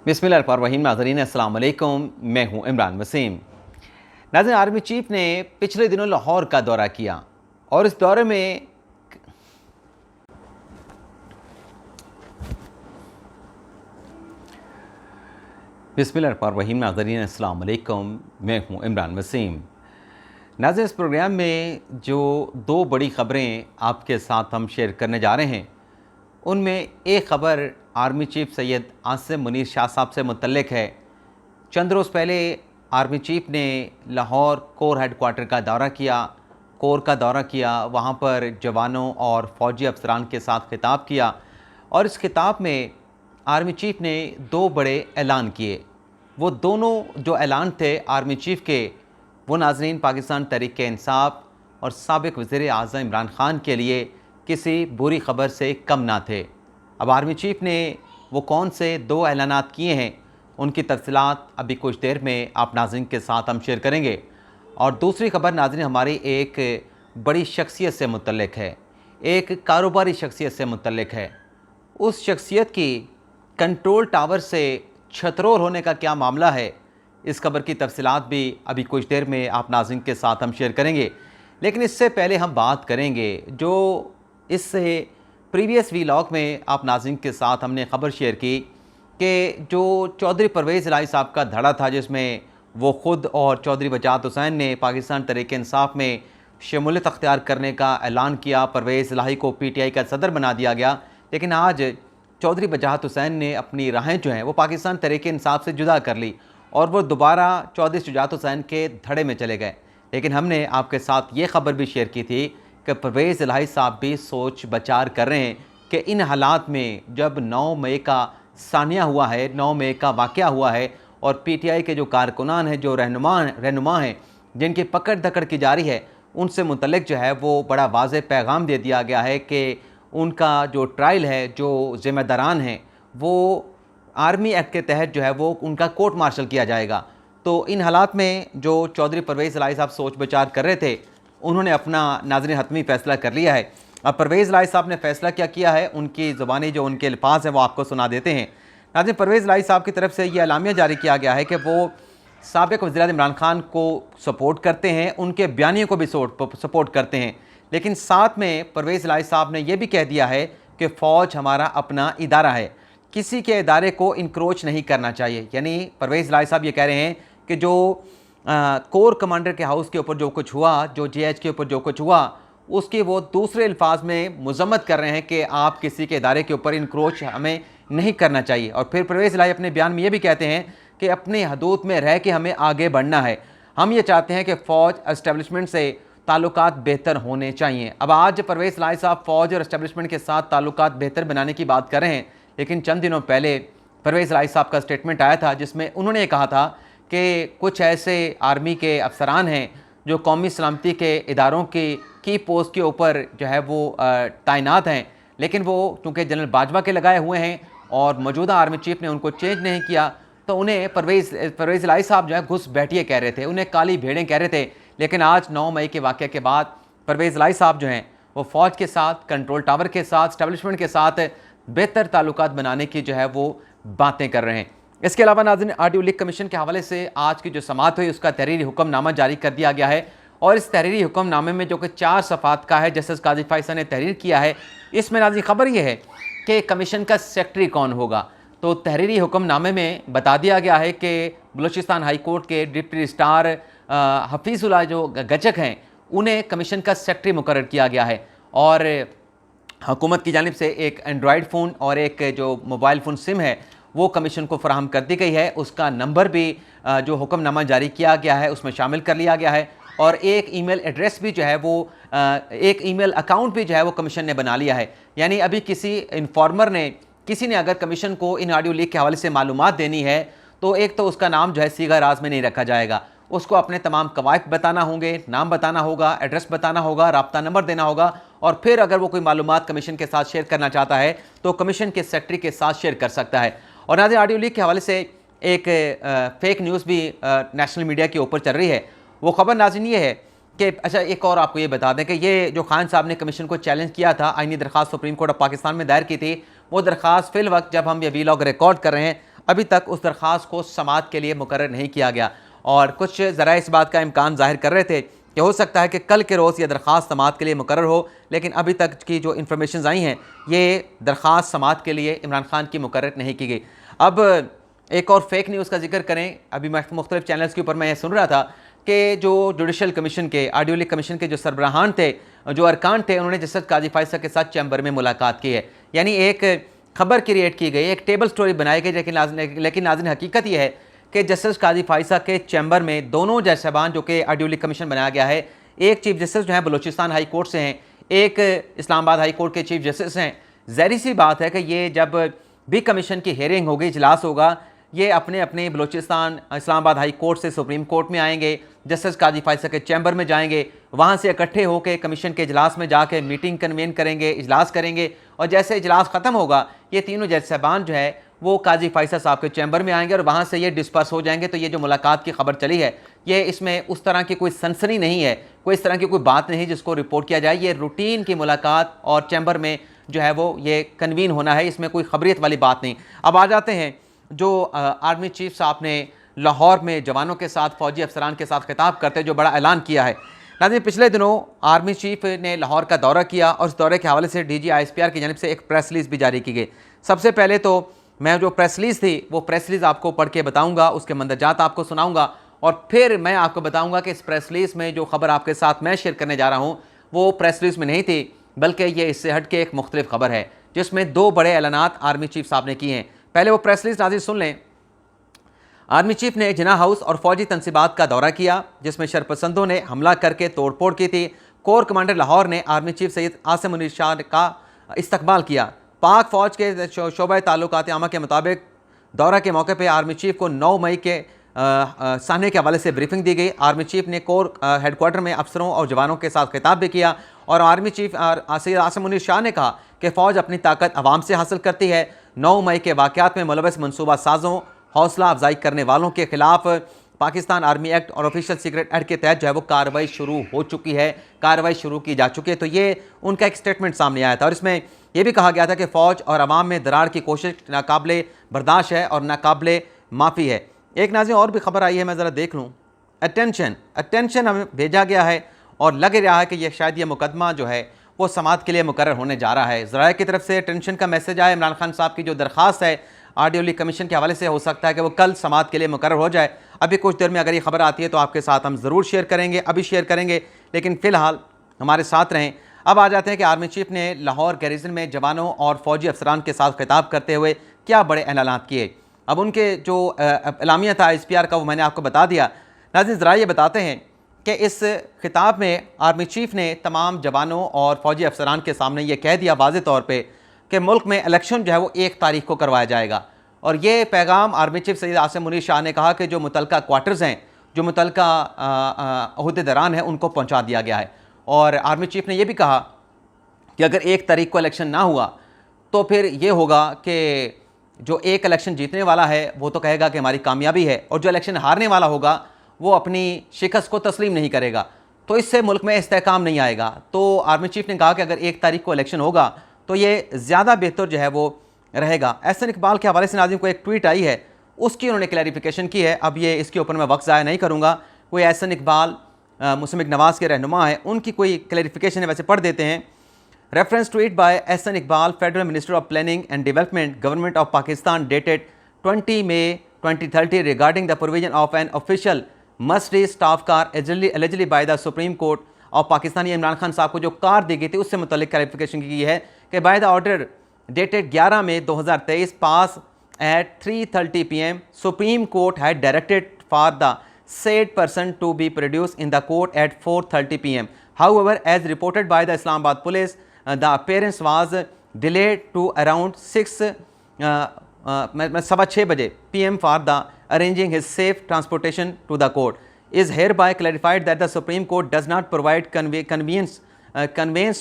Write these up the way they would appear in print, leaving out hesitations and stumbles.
बिस्मिल्लाहिर्रहमानिर्रहीम। नाज़रीन अस्सलाम वालेकुम, मैं हूं इमरान वसीम। नाज़रीन, आर्मी चीफ ने पिछले दिनों लाहौर का दौरा किया और इस दौरे में बिस्मिल्लाहिर्रहमानिर्रहीम। नाज़रीन अस्सलाम वालेकुम, मैं हूं इमरान वसीम। नाज़रीन, इस प्रोग्राम में जो दो बड़ी ख़बरें आपके साथ हम शेयर करने जा रहे हैं, उनमें एक ख़बर आर्मी चीफ सैयद आसिम मुनीर शाह साहब से मुतल्लिक है। चंद रोज़ पहले आर्मी चीफ ने लाहौर कोर हेडक्वार्टर का दौरा किया, वहाँ पर जवानों और फ़ौजी अफसरान के साथ खिताब किया और इस खिताब में आर्मी चीफ ने दो बड़े ऐलान किए। वो दोनों जो ऐलान थे आर्मी चीफ के, वो नाज़रीन पाकिस्तान तहरीक-ए-इंसाफ और साबिक़ वज़ीर आज़म इमरान ख़ान के लिए किसी बुरी ख़बर से कम ना थे। अब आर्मी चीफ ने वो कौन से दो ऐलानात किए हैं, उनकी तफ़सीलात अभी कुछ देर में आप नाज़रीन के साथ हम शेयर करेंगे। और दूसरी ख़बर नाज़रीन हमारी एक बड़ी शख्सियत से मुतल्लिक है, एक कारोबारी शख्सियत से मुतल्लिक है। उस शख्सियत की कंट्रोल टावर से छतरोर होने का क्या मामला है, इस खबर की तफ़सीलात भी अभी कुछ देर में आप नाज़रीन के साथ हम शेयर करेंगे। लेकिन इससे पहले हम बात करेंगे जो इससे प्रीवियस व्लॉग में आप नाज़रीन के साथ हमने ख़बर शेयर की कि जो चौधरी परवेज़ इलाही साहब का धड़ा था, जिसमें वो ख़ुद और चौधरी वजाहत हुसैन ने पाकिस्तान तहरीक-ए-इंसाफ में शमूलियत अख्तियार करने का ऐलान किया। परवेज़ इलाही को PTI का सदर बना दिया गया। लेकिन आज चौधरी वजाहत हुसैन ने अपनी राहें जो हैं वो पाकिस्तान तहरीक-ए-इंसाफ से जुदा कर ली और वो दोबारा चौधरी शुजाअत हुसैन के धड़े में चले गए। लेकिन हमने आपके साथ ये ख़बर भी शेयर की थी कि परवेज़ इलाही साहब भी सोच बचार कर रहे हैं कि इन हालात में जब 9 मई का सानिया हुआ है, 9 मई का वाक़या हुआ है और PTI के जो कारकुनान हैं, जो रहनुमा हैं, जिनकी पकड़ धकड़ की जारी है, उनसे मुतल्लिक जो है वो बड़ा वाज़ेह पैगाम दे दिया गया है कि उनका जो ट्रायल है, जो ज़िम्मेदारान हैं, वो आर्मी एक्ट के तहत जो है वो उनका कोर्ट मार्शल किया जाएगा। तो इन हालात में जो चौधरी परवेज़ इलाही साहब सोच विचार कर रहे थे, उन्होंने अपना नाज़रीन हतमी फ़ैसला कर लिया है। अब परवेज़ इलाही साहब ने फ़ैसला क्या किया है, उनकी ज़ुबानी जो उनके अल्फाज हैं वो आपको सुना देते हैं। नाज़रीन, परवेज़ इलाही साहब की तरफ से ये एलामिया जारी किया गया है कि वो साबिक़ वज़ीर आज़म इमरान ख़ान को सपोर्ट करते हैं, उनके बयानियों को भी सपोर्ट करते हैं। लेकिन साथ में परवेज़ इलाही साहब ने यह भी कह दिया है कि फ़ौज हमारा अपना इदारा है, किसी के इदारे को इंक्रोच नहीं करना चाहिए। यानी परवेज़ इलाही साहब ये कह रहे हैं कि जो कोर कमांडर के हाउस के ऊपर जो कुछ हुआ, जो JH के ऊपर जो कुछ हुआ, उसकी वो दूसरे अल्फाज में मज़म्मत कर रहे हैं कि आप किसी के इदारे के ऊपर इंक्रोच हमें नहीं करना चाहिए। और फिर परवेज़ इलाही अपने बयान में ये भी कहते हैं कि अपने हदूद में रह के हमें आगे बढ़ना है। हम ये चाहते हैं कि फ़ौज एस्टेब्लिशमेंट से ताल्लुकात बेहतर होने चाहिए। अब आज परवेज़ इलाही साहब फ़ौज और एस्टेब्लिशमेंट के साथ ताल्लुकात बेहतर बनाने की बात कर रहे हैं, लेकिन चंद दिनों पहले परवेज़ इलाही साहब का स्टेटमेंट आया था जिसमें उन्होंने कहा था कि कुछ ऐसे आर्मी के अफसरान हैं जो कौमी सलामती के इदारों की पोस्ट के ऊपर जो है वो तैनात हैं, लेकिन वो चूँकि जनरल बाजवा के लगाए हुए हैं और मौजूदा आर्मी चीफ ने उनको चेंज नहीं किया, तो उन्हें परवेज़ इलाही साहब जो है घुस बैठिए कह रहे थे, उन्हें काली भेड़ें कह रहे थे। लेकिन आज 9 मई के वाक़ये के बाद परवेज़ इलाही साहब जो हैं वो फ़ौज के साथ, कंट्रोल टावर के साथ, एस्टेब्लिशमेंट के साथ बेहतर ताल्लुकात बनाने की जो है वो बातें कर रहे हैं। इसके अलावा नाज़रीन, ऑडियो लीक कमीशन के हवाले से आज की जो समाअत हुई उसका तहरीरी हुक्मनामा जारी कर दिया गया है और इस तहरीरी हुक्मनामे में जो कि 4 सफ़ात का है, जस्टिस काज़ी फ़ाइज़ा ने तहरीर किया है, इसमें नाज़रीन ख़बर यह है कि कमीशन का सेक्रेटरी कौन होगा। तो तहरीरी हुक्मनामे में बता दिया गया है कि बलूचिस्तान हाई कोर्ट के डिप्टी रजिस्ट्रार हफीज़ुल्लाह जो गचक हैं, उन्हें कमीशन का सेक्रेटरी मुकर्रर किया गया है और हुकूमत की जानिब से एक एंड्रॉयड फ़ोन और एक जो मोबाइल फ़ोन सिम है वो कमीशन को फराहम कर दी गई है। उसका नंबर भी जो हुक्मनामा जारी किया गया है उसमें शामिल कर लिया गया है और एक ईमेल एड्रेस भी जो है वो एक ईमेल अकाउंट भी जो है वो कमीशन ने बना लिया है। यानी अभी किसी इन्फॉर्मर ने, किसी ने अगर कमीशन को इन ऑडियो लीक के हवाले से मालूमात देनी है तो एक तो उसका नाम जो है सीगा राज में नहीं रखा जाएगा, उसको अपने तमाम कवायद बताना होंगे, नाम बताना होगा, एड्रेस बताना होगा, राब्ता नंबर देना होगा और फिर अगर वो कोई मालूमात कमीशन के साथ शेयर करना चाहता है तो कमीशन के सेक्रेटरी के साथ शेयर कर सकता है। और नाज़रीन, ऑडियो लीक के हवाले से एक फेक न्यूज़ भी नेशनल मीडिया के ऊपर चल रही है। वो खबर नाज़रीन ये है कि अच्छा, एक और आपको ये बता दें कि ये जो खान साहब ने कमीशन को चैलेंज किया था, आईनी दरख्वास्त सुप्रीम कोर्ट ऑफ पाकिस्तान में दायर की थी, वो दरख्वास्त फिल वक्त जब हम ये वीलॉग रिकॉर्ड कर रहे हैं अभी तक उस दरख्वास्त को समाअत के लिए मुकर्रर नहीं किया गया। और कुछ ज़रा इस बात का इम्कान ज़ाहिर कर रहे थे कि हो सकता है कि कल के रोज़ ये दरख्वास्त समाअत के लिए मुकर्रर हो, लेकिन अभी तक की जो इन्फॉर्मेशन आई हैं ये दरख्वास्त समाअत के लिए इमरान खान की मुकर्रर नहीं की गई। अब एक और फेक न्यूज़ का जिक्र करें, अभी मुख्तलिफ चैनल्स के ऊपर मैं ये सुन रहा था कि जो जुडिशल कमीशन के, आर्डियोलिक कमीशन के जो सरबराहान थे, जो अरकान थे, उन्होंने जस्टिस काजी फायसा के साथ चैम्बर में मुलाकात की है। यानी एक खबर क्रिएट की गई, एक टेबल स्टोरी बनाई गई, लेकिन नाज़रीन हकीकत यह है कि जस्टिस काजी फायसा के चैम्बर में दोनों जज साहबान जो कि आर्डियोलिक कमीशन बनाया गया है, एक चीफ जस्टिस जो है बलूचिस्तान हाई कोर्ट से हैं, एक इस्लामाबाद हाई कोर्ट के चीफ जस्टिस हैं। ज़ाहिर सी बात है कि ये जब भी कमीशन की हेयरिंग होगी, इजलास होगा, ये अपने अपने बलूचिस्तान इस्लामाबाद हाई कोर्ट से सुप्रीम कोर्ट में आएंगे, जस्टिस काजी फायसा के चैम्बर में जाएंगे, वहाँ से इकट्ठे होकर कमीशन के इजलास में जाके मीटिंग कन्वेन करेंगे, इजलास करेंगे, और जैसे इजलास ख़त्म होगा ये तीनों जज साहबान जो है वो काजी फायसा साहब के चैम्बर में आएंगे और वहाँ से ये डिस्पर्स हो जाएंगे। तो ये जो मुलाकात की खबर चली है, ये इसमें उस तरह की कोई सनसनी नहीं है, कोई इस तरह की कोई बात नहीं जिसको रिपोर्ट किया जाए। ये रूटीन की मुलाकात और चैम्बर में जो है वो ये कन्वीन होना है, इसमें कोई खबरियत वाली बात नहीं। अब आ जाते हैं जो आर्मी चीफ साहब ने लाहौर में जवानों के साथ, फौजी अफसरान के साथ खिताब करते जो बड़ा ऐलान किया है। नाज़रीन, पिछले दिनों आर्मी चीफ ने लाहौर का दौरा किया और उस दौरे के हवाले से DG ISPR की जानिब से एक प्रेस रिलीज़ भी जारी की गई। सबसे पहले तो मैं जो प्रेस रिलीज़ थी वो प्रेस रिलीज़ आपको पढ़ के बताऊँगा, उसके मंदरजात आपको सुनाऊँगा और फिर मैं आपको बताऊँगा कि इस प्रेस रिलीज़ में जो खबर आपके साथ मैं शेयर करने जा रहा हूँ वो प्रेस रिलीज़ में नहीं थी, बल्कि ये इससे हट के एक मुख्तलिफ खबर है जिसमें दो बड़े ऐलानात आर्मी चीफ साहब ने किए हैं। पहले वो प्रेस रिलीज़ नाज़रीन सुन लें। आर्मी चीफ ने जिना हाउस और फौजी तनसीबात का दौरा किया जिसमें शरपसंदों ने हमला करके तोड़फोड़ की थी। कोर कमांडर लाहौर ने आर्मी चीफ सैयद आसिम मुनीर शाह का इस्तकबाल किया। पाक फ़ौज के शोबा ताल्लुकात आमा के मुताबिक दौरा के मौके पर आर्मी चीफ को 9 मई के सामने के हवाले से ब्रीफिंग दी गई। आर्मी चीफ ने कोर हेडक्वार्टर में अफसरों और जवानों के साथ खिताब भी किया और आर्मी चीफ सैयद आसिम मुनीर शाह ने कहा कि फ़ौज अपनी ताकत अवाम से हासिल करती है। 9 मई के वाक़यात में मुलव्वस मनसूबा साजों, हौसला अफजाई करने वालों के खिलाफ पाकिस्तान आर्मी एक्ट और ऑफिशियल सीक्रेट एक्ट के तहत जो है वो कार्रवाई शुरू हो चुकी है, कार्रवाई शुरू की जा चुकी है। तो ये उनका एक स्टेटमेंट सामने आया था और इसमें यह भी कहा गया था कि फ़ौज और अवाम में दरार की कोशिश नाकाबिले बर्दाश्त है और नाकाबिले माफ़ी है। एक नाज़रीन और भी खबर आई है, मैं ज़रा देख लूँ। अटेंशन हमें भेजा गया है और लग रहा है कि यह शायद ये मुकदमा जो है वो समाअत के लिए मुकर्रर होने जा रहा है। ज़राए की तरफ से अटेंशन का मैसेज आया। इमरान खान साहब की जो दरख्वास्त है आर्डियोलिक कमीशन के हवाले से, हो सकता है कि वो कल समाअत के लिए मुकर्रर हो जाए। अभी कुछ देर में अगर ये खबर आती है तो आपके साथ हम ज़रूर शेयर करेंगे, अभी शेयर करेंगे, लेकिन फ़िलहाल हमारे साथ रहें। अब आ जाते हैं कि आर्मी चीफ ने लाहौर गैरिजन में जवानों और फौजी अफसरान के साथ खिताब करते हुए क्या बड़े ऐलानात किए। अब उनके जो एलामिया था ISPR का वो मैंने आपको बता दिया। नाज़रीन, ज़रा ये बताते हैं कि इस खिताब में आर्मी चीफ ने तमाम जवानों और फौजी अफसरान के सामने ये कह दिया वाज़े तौर पे कि मुल्क में इलेक्शन जो है वो 1 तारीख को करवाया जाएगा। और ये पैगाम आर्मी चीफ सैयद आसिम मुनीर शाह ने कहा कि जो मुतलका क्वार्टर्स हैं, जो मुतलका अहदेदारान हैं, उनको पहुँचा दिया गया है। और आर्मी चीफ ने यह भी कहा कि अगर 1 तारीख को इलेक्शन ना हुआ तो फिर ये होगा कि जो एक इलेक्शन जीतने वाला है वो तो कहेगा कि हमारी कामयाबी है और जो इलेक्शन हारने वाला होगा वो अपनी शिकस्त को तस्लीम नहीं करेगा, तो इससे मुल्क में इस्तेहकाम नहीं आएगा। तो आर्मी चीफ ने कहा कि अगर 1 तारीख को इलेक्शन होगा तो ये ज़्यादा बेहतर जो है वो रहेगा। एहसन इकबाल के हवाले से नाज़रीन को एक ट्वीट आई है, उसकी उन्होंने क्लैरिफिकेशन की है। अब ये इसके ऊपर मैं वक्त ज़ाया नहीं करूँगा। कोई एहसन इकबाल मुस्लिम लीग नवाज़ के रहनुमा है, उनकी कोई क्लैरिफिकेशन है, वैसे पढ़ देते हैं। Reference tweet by Ehsan Iqbal, Federal Minister of Planning and Development, Government of Pakistan, dated 20 May 2030, regarding the provision of an official must-read staff car allegedly by the Supreme Court of Pakistan। ये इमरान खान साहब को जो car दी गई थी उससे मुतल्लिक clarification की है कि by the order dated 11 May 2023 passed at 3:30 PM, Supreme Court had directed for the said person to be produced in the court at 4:30 PM. However, as reported by the Islamabad police, the appearance was delayed to around 6:15 बजे PM for the arranging his safe transportation to the court. Is hereby clarified that the Supreme Court does not provide conveyance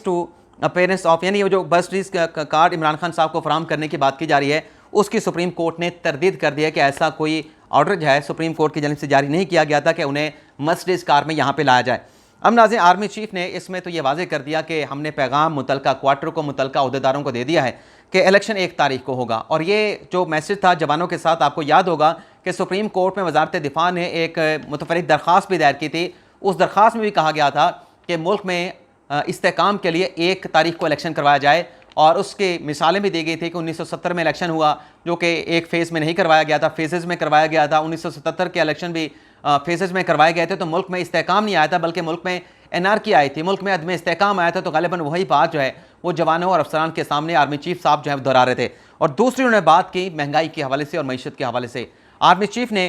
to appearance of, यानी जो बस रीज card Imran Khan साहब को फराहम करने की बात की जा रही है उसकी सुप्रीम कोर्ट ने तरदीद कर दिया कि ऐसा कोई ऑर्डर जो है सुप्रीम कोर्ट की जानिब से जारी नहीं किया गया था कि उन्हें मर्सिडीज कार में यहाँ पे लाया जाए। अब नाज़रीन, आर्मी चीफ ने इसमें तो ये वाज़े कर दिया कि हमने पैगाम मुतलका क्वार्टर को, मुतलका अहदेदारों को दे दिया है कि इलेक्शन 1 तारीख को होगा। और ये जो मैसेज था जवानों के साथ, आपको याद होगा कि सुप्रीम कोर्ट में वजारत दिफा ने एक मुतफरिक दरख्वास्त भी दायर की थी। उस दरख्वास्त में भी कहा गया था कि मुल्क में इस्तेहकाम के लिए 1 तारीख को इलेक्शन करवाया जाए, और उसकी मिसालें भी दी गई थी कि 1970 में इलेक्शन हुआ जो कि एक फ़ेज़ में नहीं करवाया गया था, फेजेज़ में करवाया गया था। 1977 के इलेक्शन भी फेजेज़ में करवाए गए थे, तो मुल्क में इस्तेहकाम नहीं आया था, बल्कि मुल्क में एनआरकी आई थी, मुल्क में अदम इस्तेहकाम आया था। तो गालिबन वही बात जो है वो जवानों और अफसरान के सामने आर्मी चीफ साहब जो है दोहरा रहे थे। और दूसरी उन्होंने बात की महंगाई के हवाले से और मईशत के हवाले से। आर्मी चीफ ने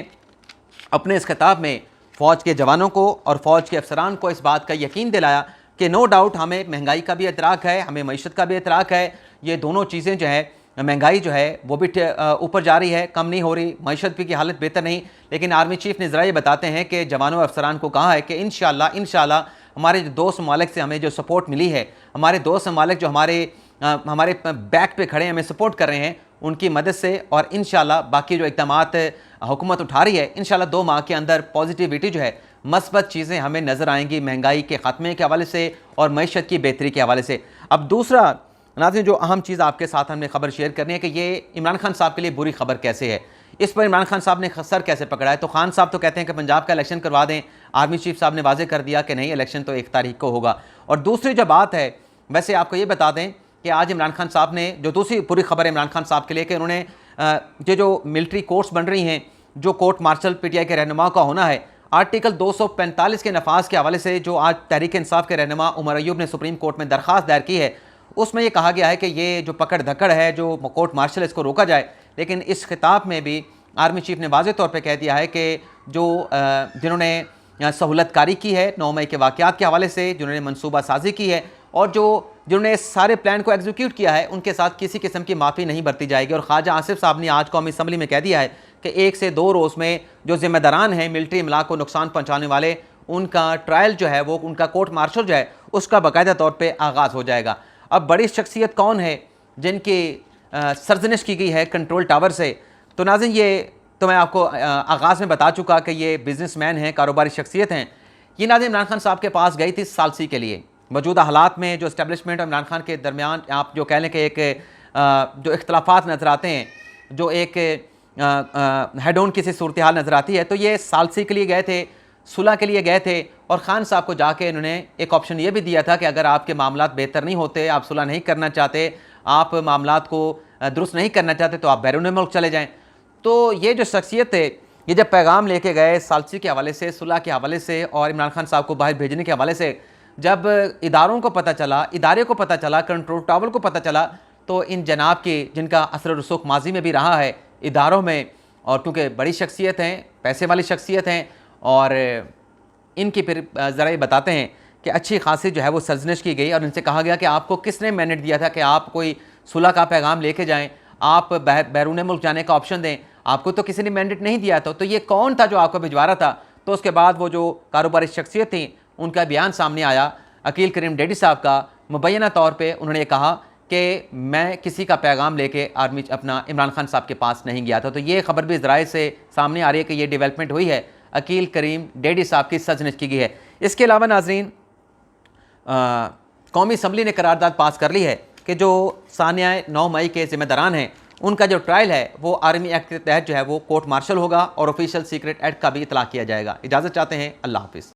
अपने इस खिताब में फ़ौज के जवानों को और फ़ौज के अफसरान को इस बात का यकीन दिलाया कि नो डाउट हमें महंगाई का भी एतराक है, हमें मईशत का भी एतराक है। ये दोनों चीज़ें जो है, महंगाई जो है वो भी ऊपर जा रही है, कम नहीं हो रही, मईशत की हालत बेहतर नहीं। लेकिन आर्मी चीफ ने ज़रा ये बताते हैं कि जवानों और अफसरान को कहा है कि इंशाल्लाह हमारे जो दोस्त ममालिक से हमें जो सपोर्ट मिली है, हमारे दोस्त ममालिक जो हमारे बैक पे खड़े हैं, हमें सपोर्ट कर रहे हैं, उनकी मदद से और इंशाल्लाह बाकी जो इक़दामात हुकूमत उठा रही है, इंशाल्लाह 2 माह के अंदर पॉजिटिविटी जो है, मस्बत चीज़ें हमें नज़र आएंगी महंगाई के ख़ात्मे के हवाले से और मईशत की बेहतरी के हवाले से। अब दूसरा नाज़रीन जो अहम चीज़ आपके साथ हमने खबर शेयर करनी है कि ये इमरान खान साहब के लिए बुरी खबर कैसे है, इस पर इमरान खान साहब ने सर कैसे पकड़ा है। तो खान साहब तो कहते हैं कि पंजाब का इलेक्शन करवा दें, आर्मी चीफ साहब ने वाजे कर दिया कि नहीं, इलेक्शन तो 1 तारीख को होगा। और दूसरी जो बात है, वैसे आपको ये बता दें कि आज इमरान खान साहब ने जो दूसरी पूरी खबर है इमरान खान साहब के लिए कि उन्होंने ये जो मिलिट्री कोर्ट्स बन रही हैं, जो कोर्ट मार्शल पीटीआई के रहनुमा का होना है, आर्टिकल 245 के नफाज के हवाले से जो आज तहरीक इंसाफ के रहनुमा उमर अयूब ने सुप्रीम कोर्ट में दरख्वास्त दायर की है, उसमें यह कहा गया है कि ये जो पकड़ धकड़ है, जो कोर्ट मार्शल, इसको रोका जाए। लेकिन इस खिताब में भी आर्मी चीफ ने वाज़ेह तौर पे कह दिया है कि जो जिन्होंने सहूलतकारी की है 9 मई के वाक़यात के हवाले से, जिन्होंने मनसूबा साजी की है और जिन्होंने सारे प्लान को एग्जीक्यूट किया है, उनके साथ किसी किस्म की माफ़ी नहीं बरती जाएगी। और ख्वाजा आसिफ साहब ने आज कौमी असम्बली में कह दिया है कि 1 से 2 रोज़ में जो जिम्मेदारान हैं मिलिट्री इमलाक को नुकसान पहुँचाने वाले, उनका ट्रायल जो है वो, उनका कोर्ट मार्शल जो है उसका बाकायदा तौर पर आगाज़ हो जाएगा। अब बड़ी शख्सियत कौन है जिनकी सरजनिश की गई है कंट्रोल टावर से? तो नाज़रीन ये तो मैं आपको आगाज़ में बता चुका कि ये बिजनेसमैन हैं, कारोबारी शख्सियत हैं। ये नाज़रीन इमरान खान साहब के पास गई थी सालसी के लिए। मौजूदा हालात में जो इस्टेब्लिशमेंट और इमरान खान के दरमियान आप जो कह लें कि एक जो इख्तलाफात नज़र आते हैं, जो एक हेड ऑन किसी सूरत हाल नज़र आती है, तो ये सालसी के लिए गए थे, सुलह के लिए गए थे। और खान साहब को जाके इन्होंने एक ऑप्शन ये भी दिया था कि अगर आपके मामलात बेहतर नहीं होते, आप सुलह नहीं करना चाहते, आप मामलात को दुरुस्त नहीं करना चाहते, तो आप बैरून मुल्क चले जाएँ। तो ये जो शख्सियत है, ये जब पैगाम लेके गए सालसी के हवाले से, सुलह के हवाले से और इमरान खान साहब को बाहर भेजने के हवाले से, जब इदारों को पता चला, इदारे को पता चला, कंट्रोल टावर को पता चला, तो इन जनाब की, जिनका असर रसूख माजी में भी रहा है इदारों में, और क्योंकि बड़ी शख्सियत हैं, पैसे वाली शख्सियत हैं, और इनकी फिर ज़रा ये बताते हैं कि अच्छी खासी जो है वो सरजनिश की गई। और इनसे कहा गया कि आपको किसने मैंडेट दिया था कि आप कोई सुलह का पैगाम लेके जाएं, आप बैरून मुल्क जाने का ऑप्शन दें, आपको तो किसी ने मैंडेट नहीं दिया था। तो ये कौन था जो आपको भिजवा रहा था? तो उसके बाद वो जो कारोबारी शख्सियत थी, उनका बयान सामने आया, अकील करीम डेडी साहब का। मुबैना तौर पर उन्होंने कहा कि मैं किसी का पैगाम लेके आर्मी अपना इमरान खान साहब के पास नहीं गया था। तो ये खबर भी ज़राए से सामने आ रही है कि ये डेवलपमेंट हुई है, अकील करीम डेडी साहब की सरजनिश की गई है। इसके अलावा नाजरीन कौमी असम्बली ने करारदाद पास कर ली है कि जो सानिया 9 मई के जिम्मेदारान हैं, उनका जो ट्रायल है वो आर्मी एक्ट के तहत जो है वो कोर्ट मार्शल होगा और ऑफिशियल सीक्रेट एक्ट का भी इतला किया जाएगा। इजाज़त चाहते हैं, अल्लाह हाफिज़।